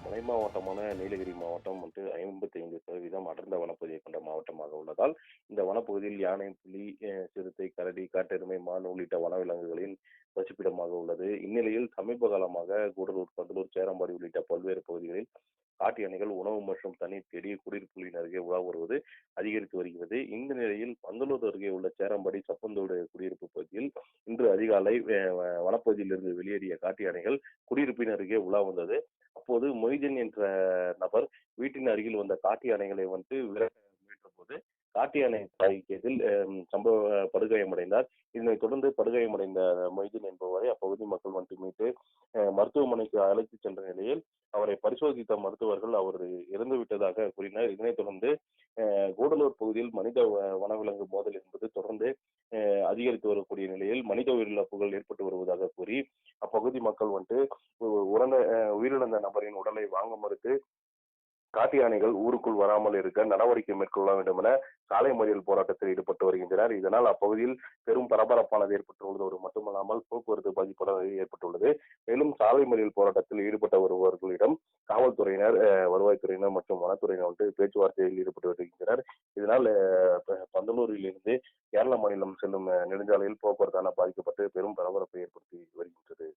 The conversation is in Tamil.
மலை மாவட்டமான நீலகிரி மாவட்டம் 55% அடர்ந்த வனப்பகுதியை கொண்ட மாவட்டமாக உள்ளதால், இந்த வனப்பகுதியில் யானை, புலி, சிறுத்தை, கரடி, காட்டெருமை, மான் உள்ளிட்ட வனவிலங்குகளின் வசிப்பிடமாக உள்ளது. இந்நிலையில் சமீப காலமாக கூடலூர், பந்தலூர், சேரம்பாடி உள்ளிட்ட பல்வேறு பகுதிகளில் காட்டு யானைகள் உணவு மற்றும் தண்ணீர் தேடி குடியிருப்புகளின் அருகே உலா வருவது அதிகரித்து வருகிறது. இந்த நிலையில் பந்தலூர் அருகே உள்ள சேரம்பாடி, சப்பந்தோடு குடியிருப்பு பகுதியில் இன்று அதிகாலை வனப்பகுதியில் இருந்து வெளியேறிய காட்டு யானைகள் குடியிருப்பின் அருகே உலா வந்தது. அப்போது மொய்தீன் என்ற நபர் வீட்டின் அருகில் வந்த காட்டு யானைகளை விரட்ட முயன்ற போது காட்டு யானை தாக்கியதில் சம்பவ படுகாயமடைந்தார். இதனைத் தொடர்ந்து படுகாயமடைந்த மொய்தீன் என்பவரை அப்பகுதி மக்கள் மீட்டு மருத்துவமனைக்கு அழைத்து சென்ற நிலையில் அவரை பரிசோதித்த மருத்துவர்கள் அவர் இறந்துவிட்டதாக கூறினர். இதனைத் தொடர்ந்து கூடலூர் பகுதியில் மனித வனவிலங்கு மோதல் என்பது தொடர்ந்து அதிகரித்து வரக்கூடிய நிலையில் மனித உயிரிழப்புகள் ஏற்பட்டு வருவதாக கூறி அப்பகுதி மக்கள் உயிரிழந்த நபரின் உடலை வாங்க மறுத்து காட்டு யானைகள் ஊருக்குள் வராமல் இருக்க நடவடிக்கை மேற்கொள்ள வேண்டும் என சாலை மறியல் போராட்டத்தில் ஈடுபட்டு வருகின்றனர். இதனால் அப்பகுதியில் பெரும் பரபரப்பானது ஏற்பட்டுள்ளதோடு மட்டுமல்லாமல் போக்குவரத்து பாதிப்பானது ஏற்பட்டுள்ளது. மேலும் சாலை மறியல் போராட்டத்தில் ஈடுபட்ட வருபவர்களிடம் காவல்துறையினர், வருவாய்த்துறையினர் மற்றும் வனத்துறையினர் பேச்சுவார்த்தையில் ஈடுபட்டு வருகின்றனர். இதனால் பந்தலூரில் இருந்து கேரள மாநிலம் செல்லும் நெடுஞ்சாலையில் போக்குவரத்தான பாதிக்கப்பட்டு பெரும் பரபரப்பை ஏற்படுத்தி வருகின்றது.